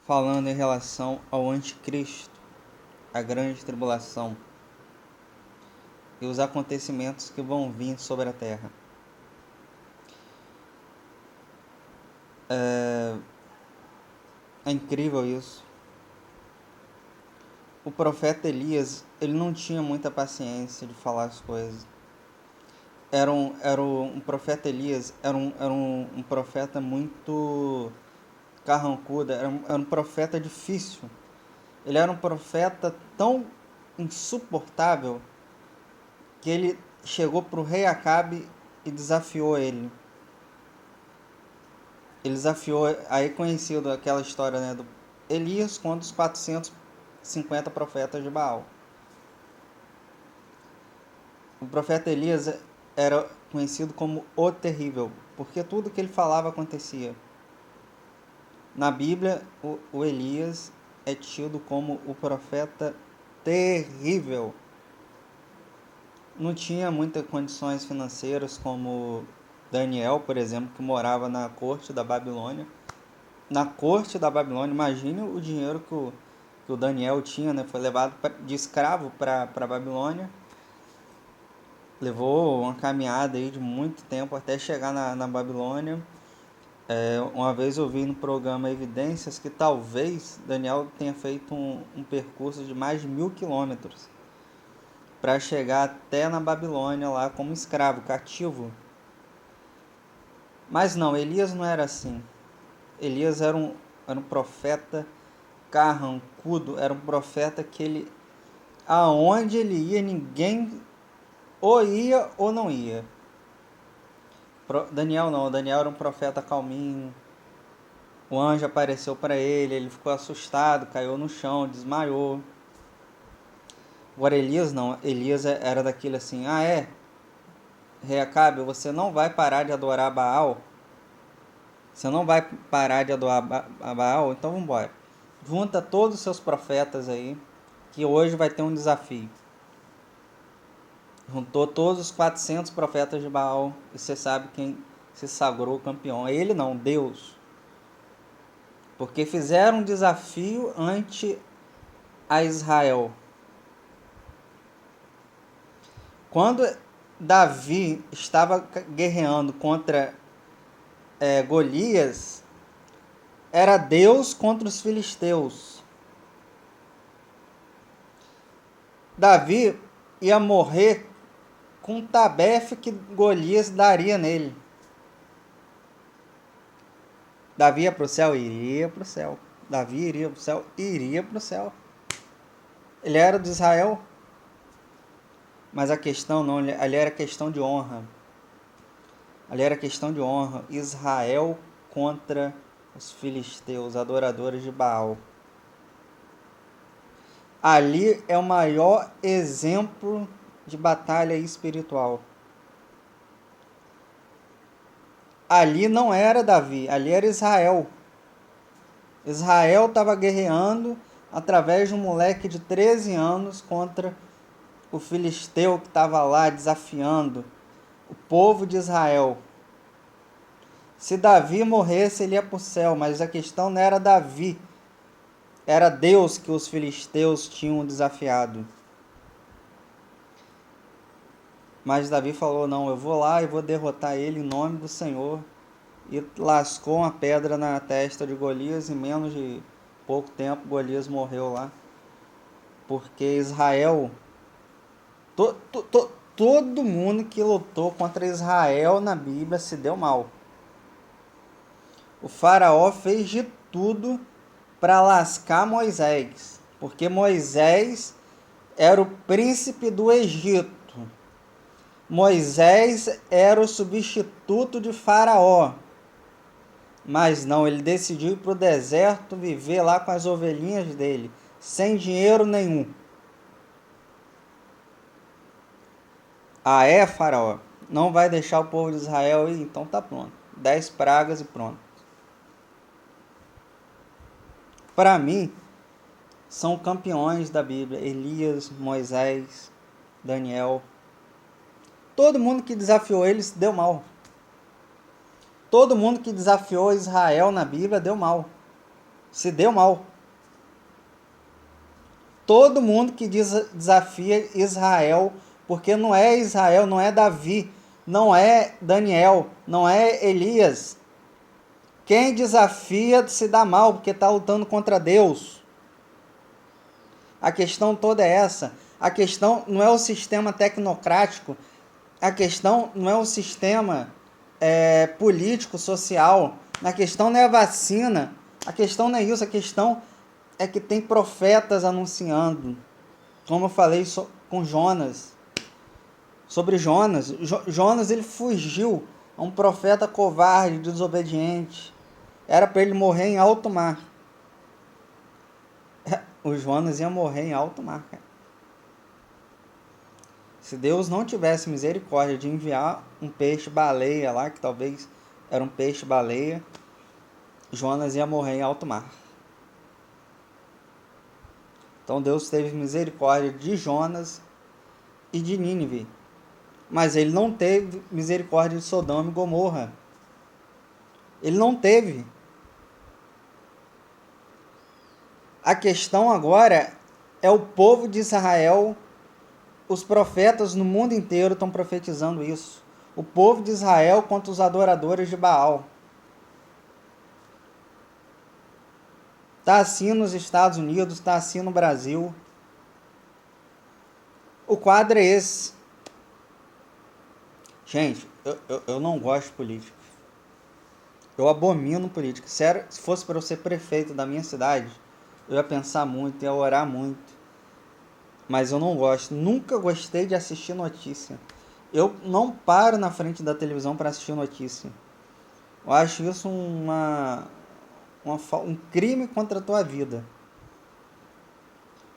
falando em relação ao anticristo, a grande tribulação e os acontecimentos que vão vir sobre a terra. É incrível isso. O profeta Elias, ele não tinha muita paciência de falar as coisas. Um profeta Elias, era um profeta muito carrancudo, era um profeta difícil. Ele era um profeta tão insuportável que ele chegou para o rei Acabe e desafiou ele. Ele desafiou, aí conhecido aquela história, né, do Elias contra os 450 profetas de Baal. O profeta Elias era conhecido como o terrível, porque tudo que ele falava acontecia. Na Bíblia, o Elias é tido como o profeta terrível. Não tinha muitas condições financeiras como Daniel, por exemplo, que morava na corte da Babilônia. Na corte da Babilônia, imagine o dinheiro que o Daniel tinha, né? Foi levado de escravo para a Babilônia. Levou uma caminhada aí de muito tempo até chegar na Babilônia. Uma vez eu vi no programa Evidências que talvez Daniel tenha feito um percurso de mais de 1.000 quilômetros para chegar até na Babilônia lá como escravo, cativo. Mas não, Elias não era assim. Elias era um profeta carrancudo, era um profeta que ele, aonde ele ia, ninguém ou ia ou não ia. Daniel não, Daniel era um profeta calminho. O anjo apareceu para ele, ele ficou assustado, caiu no chão, desmaiou. Agora Elias não, Elias era daquele assim, rei Acabe, você não vai parar de adorar Baal? Você não vai parar de adorar Baal? Então vamos embora. Junta todos os seus profetas aí, que hoje vai ter um desafio. Juntou todos os 400 profetas de Baal, e você sabe quem se sagrou campeão. Ele não, Deus. Porque fizeram um desafio ante a Israel. Quando Davi estava guerreando contra Golias, era Deus contra os filisteus. Davi ia morrer com um tabefe que Golias daria nele. Davi ia para o céu? Iria para o céu. Davi iria para o céu? Iria para o céu. Ele era de Israel, mas a questão não, ali era questão de honra. Ali era questão de honra. Israel contra os filisteus, adoradores de Baal. Ali é o maior exemplo de batalha espiritual. Ali não era Davi, ali era Israel. Israel estava guerreando através de um moleque de 13 anos contra o filisteu que estava lá desafiando o povo de Israel. Se Davi morresse, ele ia para o céu, mas a questão não era Davi, era Deus que os filisteus tinham desafiado. Mas Davi falou, não, eu vou lá e vou derrotar ele em nome do Senhor. E lascou uma pedra na testa de Golias, e em menos de pouco tempo Golias morreu lá. Porque Israel, todo mundo que lutou contra Israel na Bíblia se deu mal. O faraó fez de tudo para lascar Moisés, porque Moisés era o príncipe do Egito. Moisés era o substituto de Faraó. Mas não, ele decidiu ir para o deserto viver lá com as ovelhinhas dele, sem dinheiro nenhum. Faraó, não vai deixar o povo de Israel ir? Então tá pronto. 10 pragas e pronto. Para mim, são campeões da Bíblia. Elias, Moisés, Daniel. Todo mundo que desafiou eles deu mal. Todo mundo que desafiou Israel na Bíblia deu mal. se deu mal. Todo mundo que desafia Israel, porque não é Israel, não é Davi, não é Daniel, não é Elias. Quem desafia se dá mal, porque está lutando contra Deus. A questão toda é essa. A questão não é o sistema tecnocrático, a questão não é o sistema político, social, a questão não é a vacina, a questão não é isso, a questão é que tem profetas anunciando. Como eu falei com Jonas, sobre Jonas. Jonas, ele fugiu a um profeta covarde, desobediente. Era para ele morrer em alto mar. O Jonas ia morrer em alto mar, cara. Se Deus não tivesse misericórdia de enviar um peixe-baleia lá, que talvez era um peixe-baleia, Jonas ia morrer em alto mar. Então Deus teve misericórdia de Jonas e de Nínive. Mas ele não teve misericórdia de Sodoma e Gomorra. Ele não teve. A questão agora é o povo de Israel. Os profetas no mundo inteiro estão profetizando isso. O povo de Israel contra os adoradores de Baal. Está assim nos Estados Unidos, está assim no Brasil. O quadro é esse. Gente, eu não gosto de política. Eu abomino política. Sério, se fosse para eu ser prefeito da minha cidade, eu ia pensar muito, ia orar muito. Mas eu não gosto. Nunca gostei de assistir notícia. Eu não paro na frente da televisão para assistir notícia. Eu acho isso um crime contra a tua vida.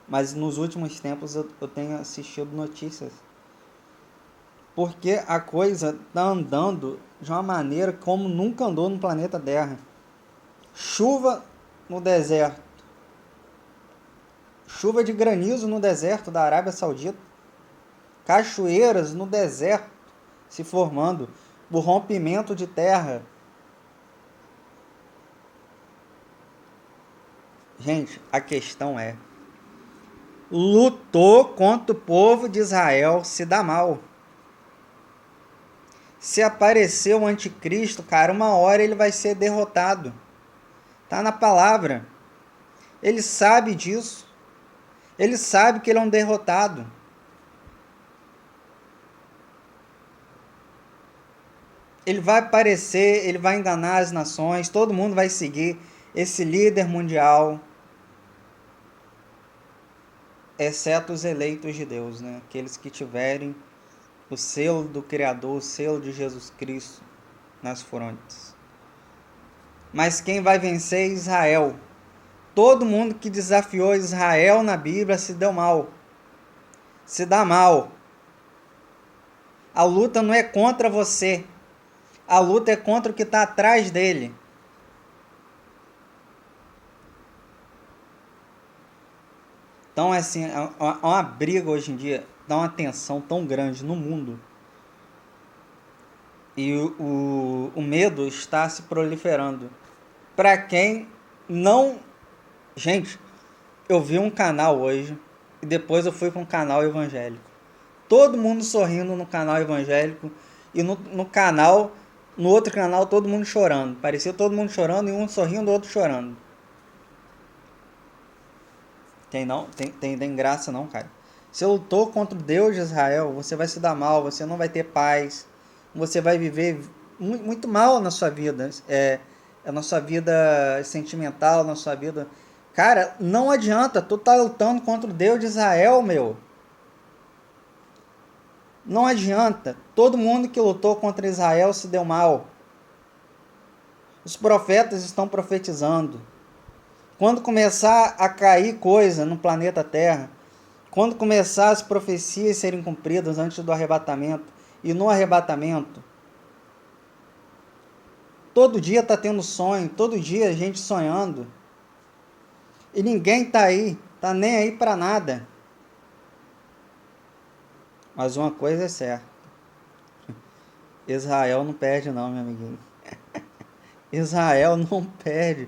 Mas nos últimos tempos eu tenho assistido notícias. Porque a coisa está andando de uma maneira como nunca andou no planeta Terra. Chuva no deserto. Chuva de granizo no deserto da Arábia Saudita. Cachoeiras no deserto se formando por rompimento de terra. Gente, a questão é: lutou contra o povo de Israel, se dá mal. Se aparecer o anticristo, cara, uma hora ele vai ser derrotado. Tá na palavra. Ele sabe disso. Ele sabe que ele é um derrotado. Ele vai aparecer, ele vai enganar as nações, todo mundo vai seguir esse líder mundial, exceto os eleitos de Deus, né? Aqueles que tiverem o selo do Criador, o selo de Jesus Cristo nas frontes. Mas quem vai vencer é Israel. Todo mundo que desafiou Israel na Bíblia se deu mal. Se dá mal. A luta não é contra você. A luta é contra o que está atrás dele. Então, assim, é uma briga hoje em dia, dá uma tensão tão grande no mundo. E o medo está se proliferando. Para quem não... Gente, eu vi um canal hoje e depois eu fui para um canal evangélico. Todo mundo sorrindo no canal evangélico e no canal, no outro canal, todo mundo chorando. Parecia todo mundo chorando e um sorrindo, o outro chorando. Tem graça não, cara. Você lutou contra o Deus de Israel, você vai se dar mal, você não vai ter paz, você vai viver muito mal na sua vida, na sua vida sentimental, na sua vida. Cara, não adianta, tu tá lutando contra o Deus de Israel, meu. Não adianta, todo mundo que lutou contra Israel se deu mal. Os profetas estão profetizando. Quando começar a cair coisa no planeta Terra, quando começar as profecias serem cumpridas antes do arrebatamento e no arrebatamento, todo dia está tendo sonho, todo dia a gente sonhando. E ninguém está aí, está nem aí para nada. Mas uma coisa é certa. Israel não perde não, meu amiguinho. Israel não perde.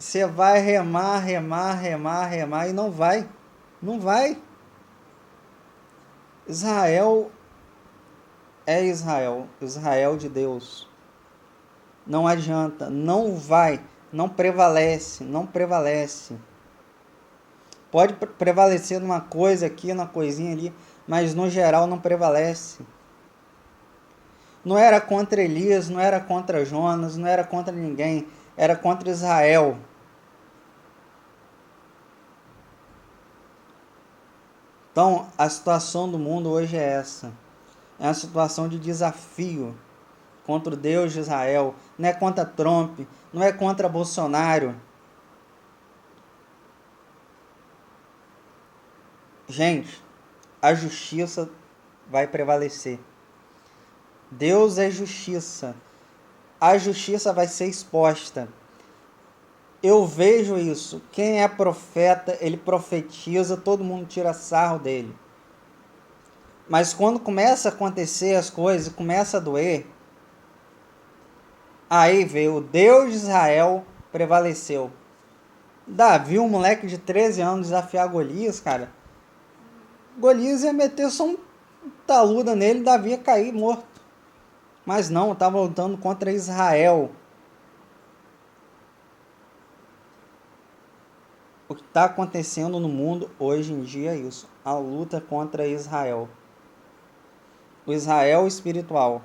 Você vai remar, remar, remar, remar e não vai. Não vai. Israel é Israel. Israel de Deus. Não adianta. Não vai. Não prevalece. Não prevalece. Pode prevalecer numa coisa aqui, numa coisinha ali, mas no geral não prevalece. Não era contra Elias, não era contra Jonas, não era contra ninguém. Era contra Israel. Então, a situação do mundo hoje é essa. É uma situação de desafio contra o Deus de Israel. Não é contra Trump, não é contra Bolsonaro. Gente, a justiça vai prevalecer. Deus é justiça. A justiça vai ser exposta. Eu vejo isso. Quem é profeta, ele profetiza, todo mundo tira sarro dele. Mas quando começa a acontecer as coisas, começa a doer, aí veio o Deus de Israel prevaleceu. Davi, um moleque de 13 anos, desafiar Golias, cara. Golias ia meter só um taluda nele, Davi ia cair morto. Mas não, estava lutando contra Israel. O que está acontecendo no mundo hoje em dia é isso. A luta contra Israel. O Israel espiritual.